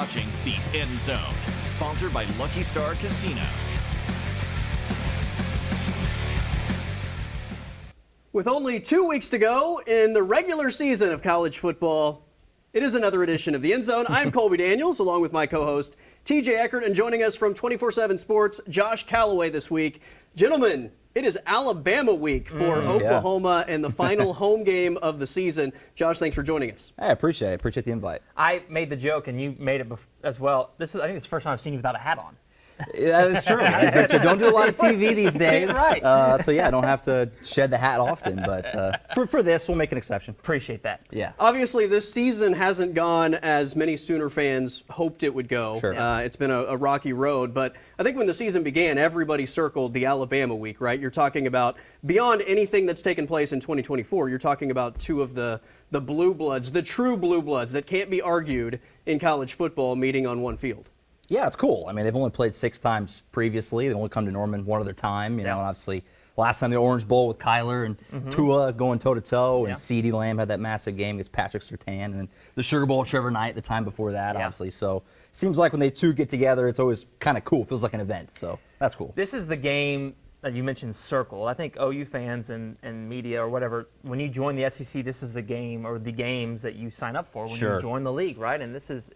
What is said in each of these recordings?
watching The End Zone, sponsored by Lucky Star Casino. With only 2 weeks to go in the regular season of college football, it is another edition of The End Zone. I'm Colby Daniels, along with my co-host TJ Eckert, and joining us from 24/7 Sports, Josh Calloway this week. Gentlemen, it is Alabama week for Oklahoma and the final home game of the season. Josh, thanks for joining us. Hey, I appreciate it. Appreciate the invite. I made the joke, and you made it as well. I think it's the first time I've seen you without a hat on. That is true. Don't do a lot of TV these days. Right. So, yeah, I don't have to shed the hat often. But for this, we'll make an exception. Appreciate that. Yeah. Obviously, this season hasn't gone as many Sooner fans hoped it would go. Sure. It's been a rocky road. But I think when the season began, everybody circled the Alabama week, right? You're talking about beyond anything that's taken place in 2024, you're talking about two of the blue bloods, the true blue bloods that can't be argued in college football meeting on one field. Yeah, it's cool. I mean, they've only played 6 times previously. They've only come to Norman one other time. You know, and obviously, last time the Orange Bowl with Kyler and Tua going toe-to-toe, and CeeDee Lamb had that massive game against Patrick Surtain, and then the Sugar Bowl Trevor Knight the time before that, obviously. So seems like when they two get together, it's always kind of cool. Feels like an event, so that's cool. This is the game that you mentioned, circle. I think OU fans and media or whatever, when you join the SEC, this is the game or the games that you sign up for when you join the league, right? And this is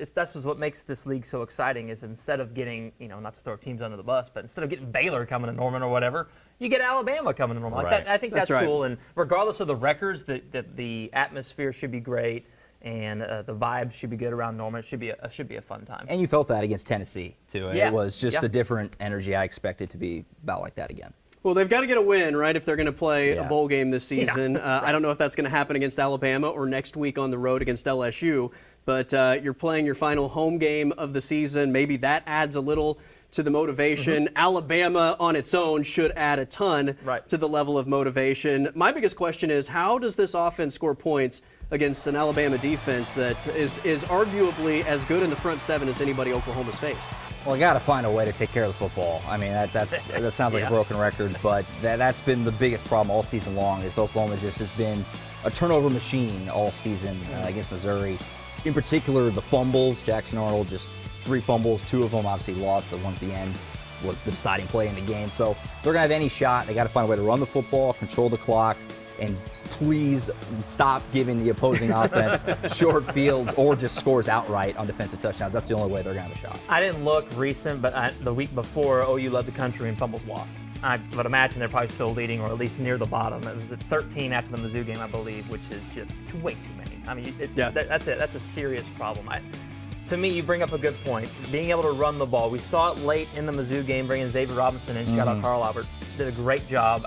what makes this league so exciting is instead of getting, not to throw teams under the bus, but instead of getting Baylor coming to Norman or whatever, you get Alabama coming to Norman. Like that, I think that's cool. And regardless of the records, the atmosphere should be great. And the vibes should be good around Norman. It should be a fun time. And you felt that against Tennessee, too. Yeah. It was just a different energy. I expected to be about like that again. Well, they've got to get a win, right, if they're going to play a bowl game this season. I don't know if that's going to happen against Alabama or next week on the road against LSU, but you're playing your final home game of the season. Maybe that adds a little to the motivation. Alabama on its own should add a ton to the level of motivation. My biggest question is, how does this offense score points against an Alabama defense that is arguably as good in the front seven as anybody Oklahoma's faced? Well, I got to find a way to take care of the football. I mean, that sounds like a broken record, but that's been the biggest problem all season long is Oklahoma just has been a turnover machine all season against Missouri. In particular, the fumbles. Jackson Arnold just 3 fumbles, 2 of them obviously lost. The one at the end was the deciding play in the game. So if they're going to have any shot, they got to find a way to run the football, control the clock, and please stop giving the opposing offense short fields or just scores outright on defensive touchdowns. That's the only way they're going to have a shot. I didn't look recent, but the week before, OU led the country in fumbles lost. I would imagine they're probably still leading, or at least near the bottom. It was at 13 after the Mizzou game, I believe, which is just way too many. I mean, that's a serious problem. To me, you bring up a good point. Being able to run the ball. We saw it late in the Mizzou game, bringing Xavier Robinson in. Shout out Carl Albert. Did a great job.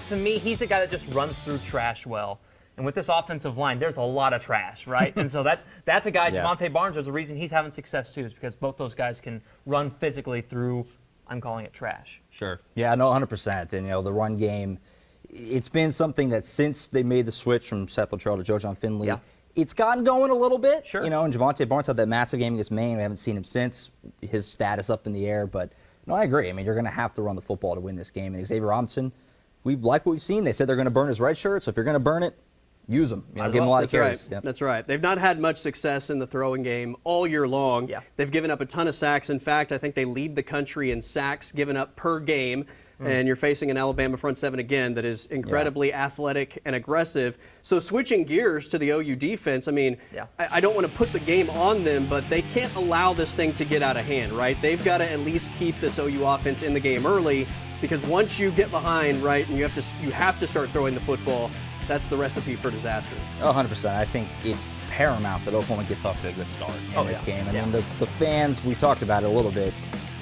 To me, he's a guy that just runs through trash well. And with this offensive line, there's a lot of trash, right? And so that's a guy, Javonte Barnes, there's a reason he's having success too, is because both those guys can run physically through, I'm calling it trash. Sure. Yeah, no, 100%. And, the run game, it's been something that since they made the switch from Seth Luttrell to Joe John Finley, it's gotten going a little bit. Sure. And Javonte Barnes had that massive game against Maine. We haven't seen him since. His status up in the air. But, no, I agree. I mean, you're going to have to run the football to win this game. And Xavier Robinson, we like what we've seen. They said they're going to burn his red shirt. So if you're going to burn it, use him. Give him a lot of carries. Right. Yep. That's right. They've not had much success in the throwing game all year long. Yeah. They've given up a ton of sacks. In fact, I think they lead the country in sacks given up per game. And you're facing an Alabama front seven again that is incredibly athletic and aggressive. So switching gears to the OU defense, I mean, I don't want to put the game on them, but they can't allow this thing to get out of hand, right? They've got to at least keep this OU offense in the game early, because once you get behind, right, and you have to start throwing the football, that's the recipe for disaster. 100%. I think it's paramount that Oklahoma gets off to a good start in this game. I mean, the fans, we talked about it a little bit.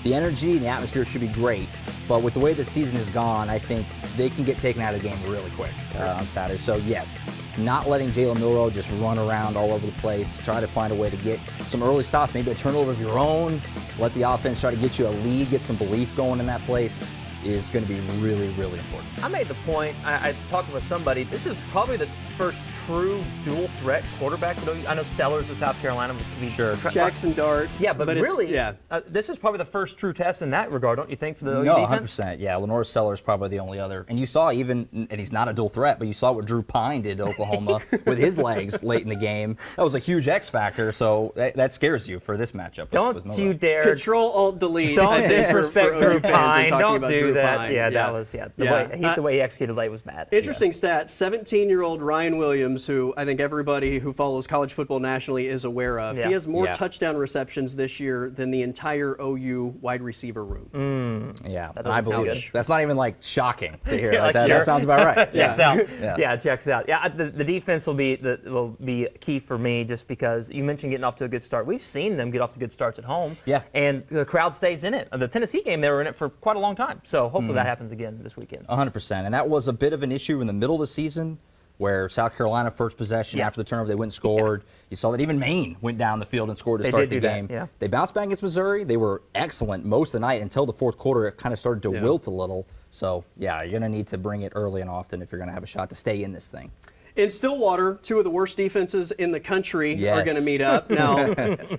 The energy and the atmosphere should be great, but with the way the season has gone, I think they can get taken out of the game really quick on Saturday. So, yes, not letting Jalen Milroe just run around all over the place, try to find a way to get some early stops, maybe a turnover of your own, let the offense try to get you a lead, get some belief going in that place. is going to be really, really important. I made the point, I talked with somebody, this is probably the first true dual threat quarterback. I know Sellers of South Carolina would be sure. Jackson Dart. Yeah, but really, yeah. This is probably the first true test in that regard, don't you think, for the OU No, defense? 100%. Yeah, Lenore Sellers probably the only other. And you saw even, and he's not a dual threat, but you saw what Drew Pine did to Oklahoma with his legs late in the game. That was a huge X factor, so that scares you for this matchup. Don't you dare. Control-Alt-Delete. Don't disrespect Drew Pine. Don't do Drew that. Pine. Yeah, that was, the way he executed late was bad. Interesting stat, 17-year-old Ryan Williams, who I think everybody who follows college football nationally is aware of. Yeah. He has more touchdown receptions this year than the entire OU wide receiver room. Yeah, That and I doesn't sound believe it. good. That's not even like shocking to hear. Yeah, Like, like, that sounds about right. Checks out. Yeah. Yeah, it checks out. Yeah, the defense will be key for me just because you mentioned getting off to a good start. We've seen them get off to good starts at home. Yeah. And the crowd stays in it. The Tennessee game, they were in it for quite a long time. So hopefully that happens again this weekend. 100%. And that was a bit of an issue in the middle of the season where South Carolina first possession after the turnover, they went and scored. You saw that even Maine went down the field and scored to start the game. Yeah. They bounced back against Missouri. They were excellent most of the night until the fourth quarter. It kind of started to wilt a little. So, yeah, you're going to need to bring it early and often if you're going to have a shot to stay in this thing. In Stillwater, two of the worst defenses in the country are going to meet up. Now,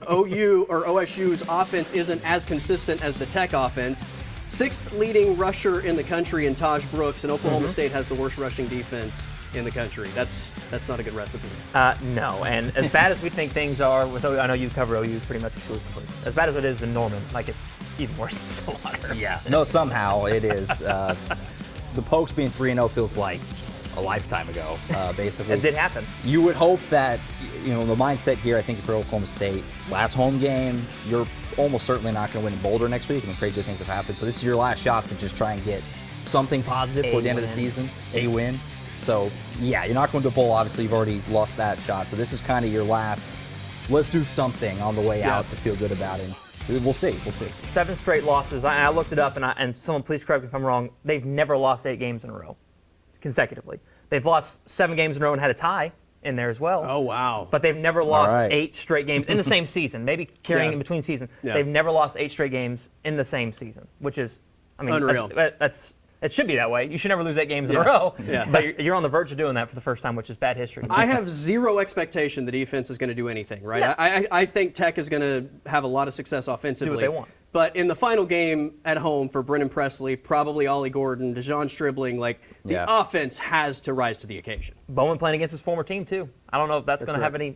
OU or OSU's offense isn't as consistent as the Tech offense. Sixth leading rusher in the country in Taj Brooks, and Oklahoma State has the worst rushing defense in the country. That's not a good recipe. No, and as bad as we think things are with OU, I know you cover OU pretty much exclusively. As bad as it is in Norman, like it's even worse than Stillwater. Yeah. No, somehow it is. The Pokes being 3-0 feels like a lifetime ago, basically. It did happen. You would hope that, the mindset here, I think for Oklahoma State, last home game, you're almost certainly not going to win in Boulder next week. I mean, crazy things have happened. So this is your last shot to just try and get something positive for the end of the season, a win. So, yeah, you're not going to the bowl. Obviously, you've already lost that shot. So this is kind of your last, let's do something on the way out to feel good about it. We'll see. 7 straight losses. I looked it up, and someone please correct me if I'm wrong. They've never lost 8 games in a row consecutively. They've lost 7 games in a row and had a tie in there as well. Oh, wow. But they've never lost 8 straight games in the same season, maybe carrying in between seasons. Yeah. They've never lost 8 straight games in the same season, which is, unreal. It should be that way. You should never lose 8 games in a row. Yeah. But you're on the verge of doing that for the first time, which is bad history. I have zero expectation the defense is going to do anything, right? No. I think Tech is going to have a lot of success offensively. Do what they want. But in the final game at home for Brennan Presley, probably Ollie Gordon, DeJon Stribling, the offense has to rise to the occasion. Bowman playing against his former team, too. I don't know if that's going to have any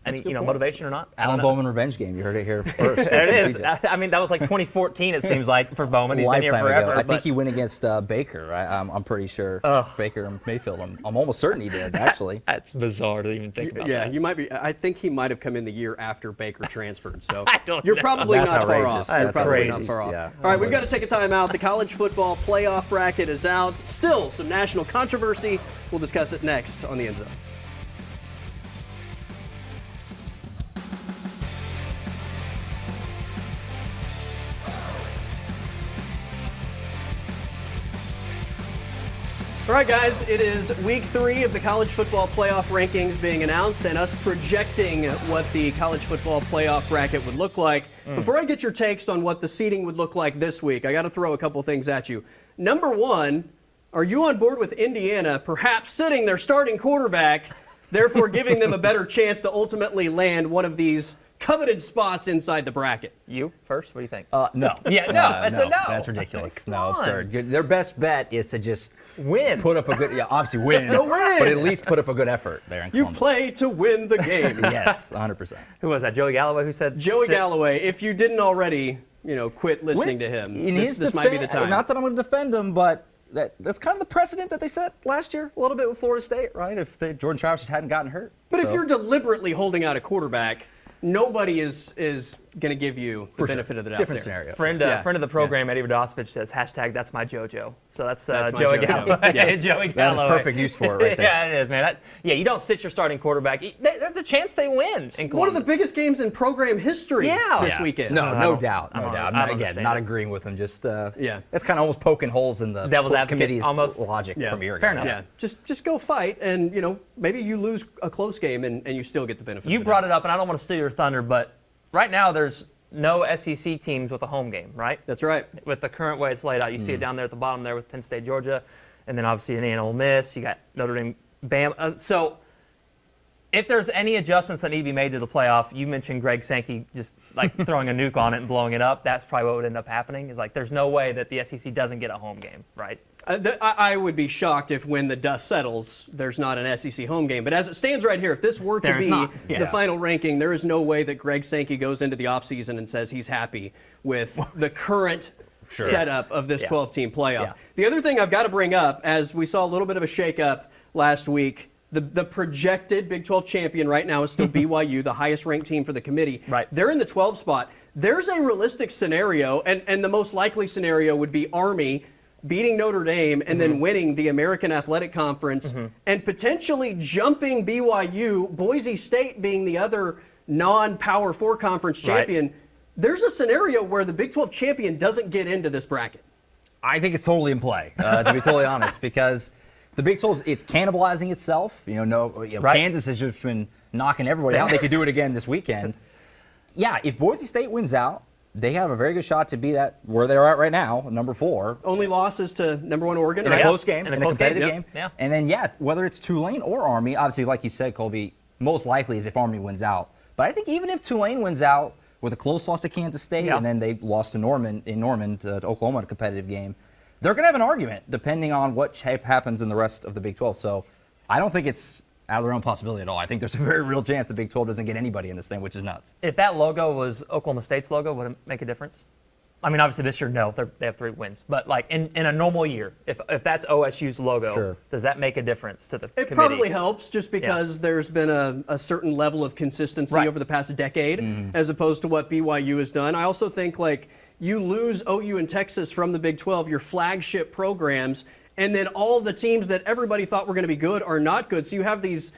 motivation or not. Alan Bowman revenge game. You heard it here first. There it is. I mean, that was like 2014, it seems like, for Bowman. He's been here forever. I think he went against Baker. I'm pretty sure. Baker and Mayfield. I'm almost certain he did, actually. That's bizarre to even think about that. Yeah, you might be. I think he might have come in the year after Baker transferred. So you're probably not far off. That's outrageous. Not far off. Yeah. All right, we've got to take a time out. The college football playoff bracket is out. Still some national controversy. We'll discuss it next on the End Zone. All right, guys, it is week 3 of the college football playoff rankings being announced and us projecting what the college football playoff bracket would look like. Before I get your takes on what the seeding would look like this week, I got to throw a couple things at you. Number 1, are you on board with Indiana perhaps sitting their starting quarterback, therefore giving them a better chance to ultimately land one of these coveted spots inside the bracket? You first? What do you think? No. Yeah, no. That's a no. That's ridiculous. Come No, on. absurd. Their best bet is to just Win. put up a good, obviously win, Go win. but at least put up a good effort there in You Columbus. play to win the game. Yes, 100%. Who was that? Joey Galloway who said? Joey sit- Galloway, if you didn't already, quit listening to him, this might be the time. Not that I'm going to defend him, but that's kind of the precedent that they set last year a little bit with Florida State, right? If Jordan Travis just hadn't gotten hurt. But if you're deliberately holding out a quarterback, nobody is going to give you the benefit of the doubt. Different there. scenario. Friend of the program, Eddie Radosevich says, #that's my JoJo. So that's That's my Joey JoJo. Galloway. Yeah. Joey That Galloway. is perfect use for it right there. Yeah, it is, man. You don't sit your starting quarterback. There's a chance they win in One of the Columbus. biggest games in program history this Yeah. weekend. No doubt. I'm I don't not understand not it. agreeing with him. Just Yeah. that's kind of almost poking holes in the Devil's advocate, committee's almost. logic Yeah. from a year ago. Fair enough. Yeah, just go fight, and maybe you lose a close game, and you still get the benefit. You of the brought doubt. it up, and I don't want to steal your thunder, but right now there's no SEC teams with a home game, right? That's right. With the current way it's laid out, you see it down there at the bottom there with Penn State, Georgia, and then obviously Indiana, Ole Miss. You got Notre Dame, Bama. So if there's any adjustments that need to be made to the playoff, you mentioned Greg Sankey just like throwing a nuke on it and blowing it up. That's probably what would end up happening. Is like there's no way that the SEC doesn't get a home game, right? I would be shocked if when the dust settles, there's not an SEC home game. But as it stands right here, if this were to be the final ranking, there is no way that Greg Sankey goes into the offseason and says he's happy with the current setup of this 12-team playoff. Yeah. The other thing I've got to bring up, as we saw a little bit of a shakeup last week, the projected Big 12 champion right now is still BYU, the highest-ranked team for the committee. Right. They're in the 12 spot. There's a realistic scenario, and the most likely scenario would be Army beating Notre Dame and then winning the American Athletic Conference and potentially jumping BYU, Boise State being the other non-Power 4 conference champion. Right. There's a scenario where the Big 12 champion doesn't get into this bracket. I think it's totally in play, to be totally honest, because the Big 12, it's cannibalizing itself. Kansas has just been knocking everybody out. They could do it again this weekend. Yeah, if Boise State wins out, they have a very good shot to be that where they're at right now, number 4. Only losses to number 1 Oregon. In a close game, in a competitive game. Yeah. And then, whether it's Tulane or Army, obviously, like you said, Colby, most likely is if Army wins out. But I think even if Tulane wins out with a close loss to Kansas State and then they lost to Norman to Oklahoma in a competitive game, they're going to have an argument depending on what happens in the rest of the Big 12. So I don't think it's out of their own possibility at all. I think there's a very real chance the Big 12 doesn't get anybody in this thing, which is nuts. If that logo was Oklahoma State's logo, would it make a difference? I mean, obviously this year, no, they have 3 wins. But like in a normal year, if that's OSU's logo, does that make a difference to the committee? It probably helps just because there's been a certain level of consistency over the past decade as opposed to what BYU has done. I also think like you lose OU and Texas from the Big 12, your flagship programs, and then all the teams that everybody thought were going to be good are not good. So you have these,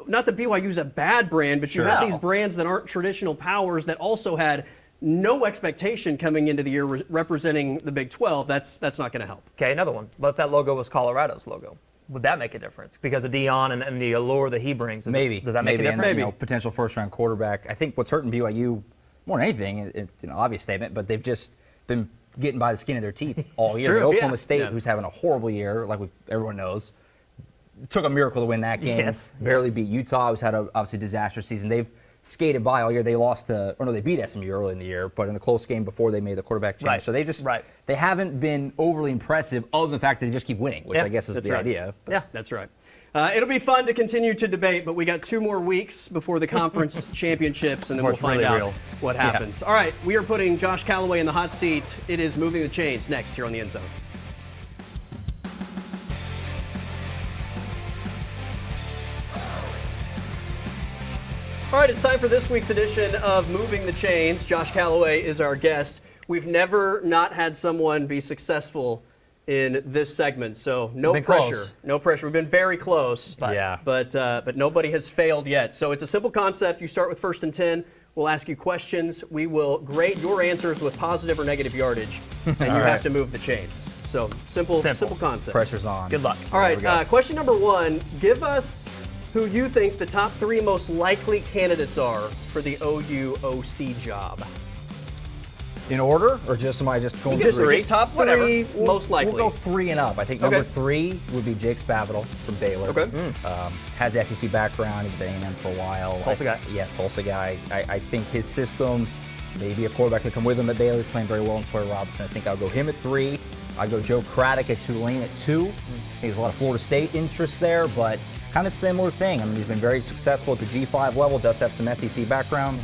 not that BYU's a bad brand, but you have these brands that aren't traditional powers that also had no expectation coming into the year representing the Big 12. That's not going to help. Okay, another one. What if that logo was Colorado's logo? Would that make a difference? Because of Dion and the allure that he brings. Does that make a difference? Maybe. Potential first-round quarterback. I think what's hurting BYU more than anything, it's an obvious statement, but they've just been getting by the skin of their teeth all year. True, Oklahoma State, who's having a horrible year, like everyone knows, took a miracle to win that game. Barely beat Utah, who's had a obviously disastrous season. They've skated by all year. They they beat SMU early in the year, but in the close game before they made the quarterback change. So they just they haven't been overly impressive, other than the fact that they just keep winning, which I guess is the idea. Yeah, that's right. It'll be fun to continue to debate, but we got 2 more weeks before the conference championships, and then we'll find out what happens. All right, we are putting Josh Callaway in the hot seat. It is Moving the Chains next here on the End Zone. All right, it's time for this week's edition of Moving the Chains. Josh Callaway is our guest. We've never not had someone be successful in this segment, so no pressure. Close. No pressure. We've been very close, but nobody has failed yet. So it's a simple concept. You start with 1st and 10. We'll ask you questions. We will grade your answers with positive or negative yardage, and you have to move the chains. So simple concept. Pressure's on. Good luck. All right, question number 1. Give us who you think the top 3 most likely candidates are for the OU OC job. In order, or just am I just going just through? Just top 3 most likely. We'll go 3 and up. I think number 3 would be Jake Spavital from Baylor. Has SEC background. He was at A&M for a while. Tulsa guy. Yeah, Tulsa guy. I think his system, maybe a quarterback could come with him at Baylor. He's playing very well in Sawyer Robertson. I think I'll go him at 3. I'll go Joe Craddock at Tulane at 2. I think there's a lot of Florida State interest there, but kind of similar thing. I mean, he's been very successful at the G5 level, does have some SEC background.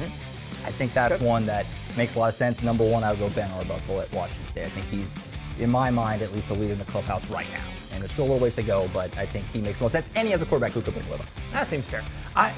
I think that's one that makes a lot of sense. Number 1, I would go Ben Arbuckle at Washington State. I think he's, in my mind, at least the leader in the clubhouse right now. And there's still a little ways to go, but I think he makes most sense. And he has a quarterback who could win with him. That seems fair. I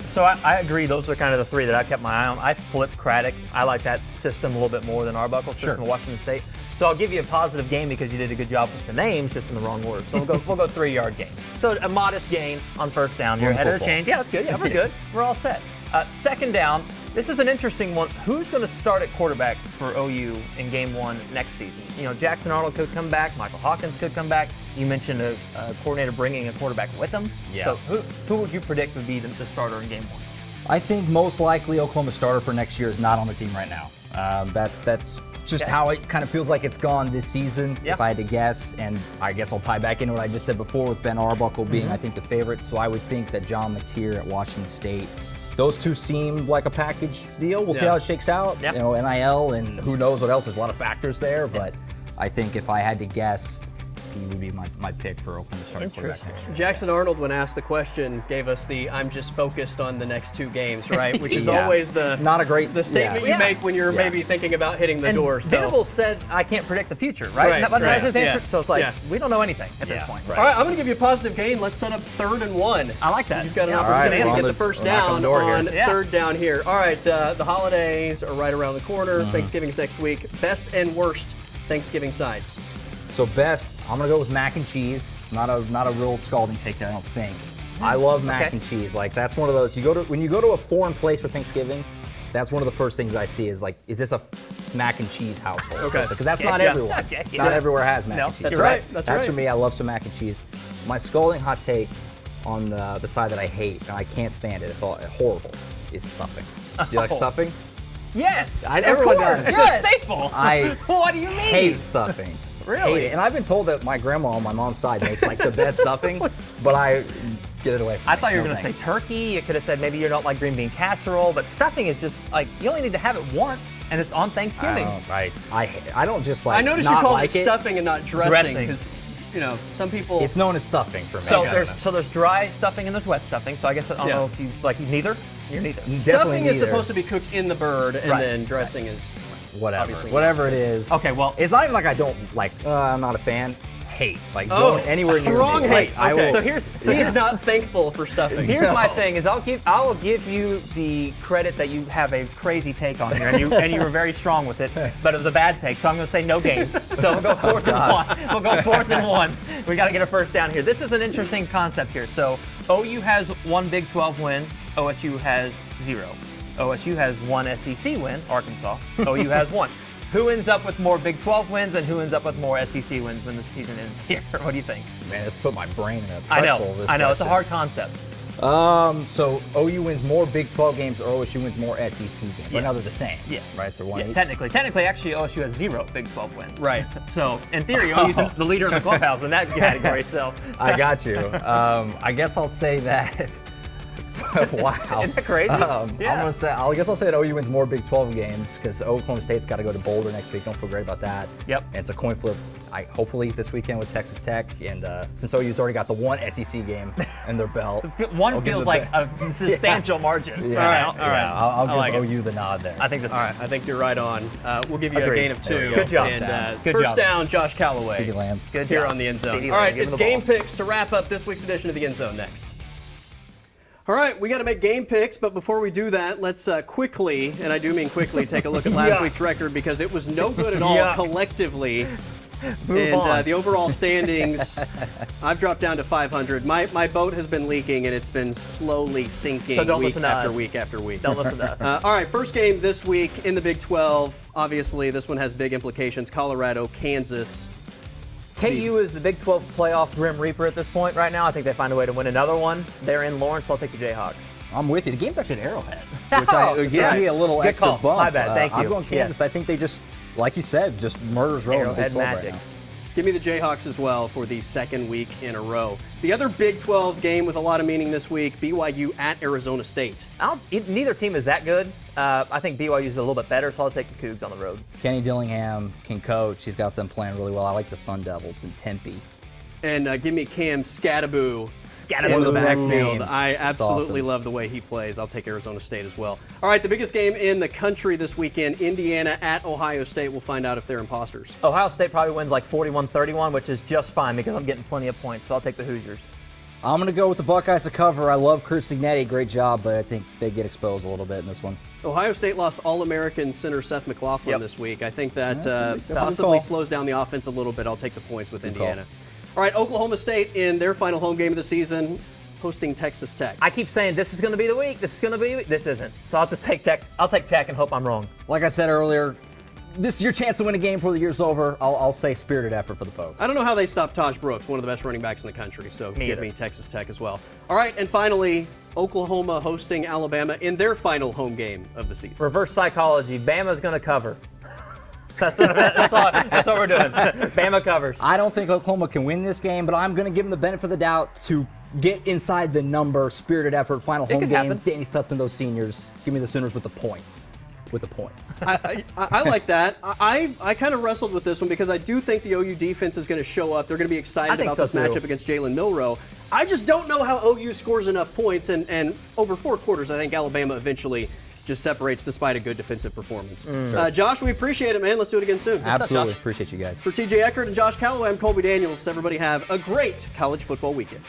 agree. Those are kind of the 3 that I kept my eye on. I flipped Craddock. I like that system a little bit more than Arbuckle's system at Washington State. So I'll give you a positive gain because you did a good job with the names, just in the wrong order. So we'll go 3-yard gain. So a modest gain on 1st down. You're ahead of the chains. Yeah, that's good. Yeah, we're good. We're all set. 2nd down. This is an interesting one. Who's going to start at quarterback for OU in Game 1 next season? You know, Jackson Arnold could come back. Michael Hawkins could come back. You mentioned a coordinator bringing a quarterback with him. Yeah. So who would you predict would be the starter in Game 1? I think most likely Oklahoma's starter for next year is not on the team right now. That's just how it kind of feels like it's gone this season, if I had to guess. And I guess I'll tie back into what I just said before with Ben Arbuckle being, I think, the favorite. So I would think that John Mateer at Washington State, those two seem like a package deal. We'll see how it shakes out. You know, NIL and who knows what else. There's a lot of factors there, but I think if I had to guess, he would be my pick for Oklahoma starting quarterback next year. Jackson Arnold, when asked the question, gave us the "I'm just focused on the next 2 games," right? Which is always the statement you make when you're maybe thinking about hitting the door. So Venables said, "I can't predict the future," right? That was his answer. So it's like we don't know anything at this point. All right, I'm going to give you a positive gain. Let's set up 3rd and 1. I like that. You've got an opportunity to get the first down on 3rd down here. All right, the holidays are right around the corner. Thanksgiving's next week. Best and worst Thanksgiving sides. So best, I'm gonna go with mac and cheese. Not a real scalding take there, I don't think. I love mac and cheese. Like that's one of those. When you go to a foreign place for Thanksgiving, that's one of the first things I see is like, is this a mac and cheese household? Okay. Because that's not everyone. Not everywhere has mac and cheese. That's right. That's for me. I love some mac and cheese. My scalding hot take on the side that I hate and I can't stand it. It's all horrible. Is stuffing. Do you like stuffing? Yes. Everyone does. It's a staple. What do you mean? Hate stuffing. Really? Hate it. And I've been told that my grandma on my mom's side makes like the best stuffing, but I get it away from I thought you were going to say turkey. You could have said maybe you don't like green bean casserole, but stuffing is just like, you only need to have it once, and it's on Thanksgiving. Right. I don't just like I noticed you called it stuffing and not dressing because, you know, some people. It's known as stuffing for me. So there's dry stuffing and there's wet stuffing. So I guess I don't know if you like neither. You're neither. Stuffing is supposed to be cooked in the bird, and then dressing is whatever it is. Okay, well, it's not even like I don't like. I'm not a fan. Hate like going anywhere near strong me. hate. I will, so here's he's not thankful for stuffing. Here's my thing: is I will give you the credit that you have a crazy take on here, and you were very strong with it, but it was a bad take. So I'm going to say no game. So we'll go 4th and 1. We'll go 4th and 1. We got to get a first down here. This is an interesting concept here. So OU has 1 Big 12 win. OSU has 0. OSU has 1 SEC win. Arkansas. OU has 1. Who ends up with more Big 12 wins and who ends up with more SEC wins when the season ends here? What do you think? Man, it's put my brain in a pretzel. I know. It's a hard concept. So OU wins more Big 12 games or OSU wins more SEC games. Yes. Right now they're the same. Yes. Right? They're one each. Technically, actually, OSU has 0 Big 12 wins. Right. So in theory, OU's the leader in the clubhouse in that category. So I got you. I guess I'll say that. Wow. Isn't that crazy? I guess I'll say that OU wins more Big 12 games because Oklahoma State's got to go to Boulder next week. Don't feel great about that. Yep. And it's a coin flip. Hopefully this weekend with Texas Tech, and since OU's already got the 1 SEC game in their belt, one feels like a substantial margin. Yeah. All right. I'll give OU the nod there. I think that's all right. I think you're right on. We'll give you a gain of 2. Good job. And Good first job. down, Josh Callaway. CeeDee Lamb. Good here job. on the end zone. CeeDee All right, Lamb, it's game picks to wrap up this week's edition of the End Zone next. All right, we got to make game picks, but before we do that, let's quickly, and I do mean quickly, take a look at last week's record because it was no good at all collectively. The overall standings, I've dropped down to 500. My boat has been leaking, and it's been slowly sinking week after week after week. Don't listen to us. All right, first game this week in the Big 12. Obviously, this one has big implications. Colorado, Kansas. KU is the Big 12 playoff Grim Reaper at this point right now. I think they find a way to win another one. They're in Lawrence, so I'll take the Jayhawks. I'm with you. The game's actually at Arrowhead, which gives me a little Good extra call. bump. My bad. Thank you. I'm going Kansas. Yes. I think they just, like you said, just murders row in the Big 12 Magic. right now. Give me the Jayhawks as well for the second week in a row. The other Big 12 game with a lot of meaning this week, BYU at Arizona State. Neither team is that good. I think BYU is a little bit better, so I'll take the Cougs on the road. Kenny Dillingham can coach. He's got them playing really well. I like the Sun Devils in Tempe. And give me Cam Scattaboo One of the best backfield. names. I absolutely awesome. love the way he plays. I'll take Arizona State as well. All right, the biggest game in the country this weekend, Indiana at Ohio State. We'll find out if they're imposters. Ohio State probably wins like 41-31, which is just fine because I'm getting plenty of points, so I'll take the Hoosiers. I'm going to go with the Buckeyes to cover. I love Kurt Signetti. Great job, but I think they get exposed a little bit in this one. Ohio State lost All-American center Seth McLaughlin this week. I think that that's possibly slows down the offense a little bit. I'll take the points with Indiana. All right, Oklahoma State in their final home game of the season, hosting Texas Tech. I keep saying this is going to be the week. This is going to be the week. This isn't. So I'll just take Tech. I'll take Tech and hope I'm wrong. Like I said earlier, this is your chance to win a game before the year's over. I'll say spirited effort for the Pokes. I don't know how they stopped Taj Brooks, one of the best running backs in the country, so give either. me Texas Tech as well. All right, and finally, Oklahoma hosting Alabama in their final home game of the season. Reverse psychology. Bama's going to cover. That's what we're doing. Bama covers. I don't think Oklahoma can win this game, but I'm going to give them the benefit of the doubt to get inside the number, spirited effort, final home could game. happen. Danny Stutzman, those seniors. Give me the Sooners with the points. I like that. I kind of wrestled with this one because I do think the OU defense is going to show up. They're going to be excited about this matchup against Jalen Milroe. I just don't know how OU scores enough points, and over 4 quarters, I think Alabama eventually just separates despite a good defensive performance. Sure. Josh, we appreciate it, man. Let's do it again soon. Absolutely. Appreciate you guys. For TJ Eckert and Josh Calloway, I'm Colby Daniels. Everybody have a great college football weekend.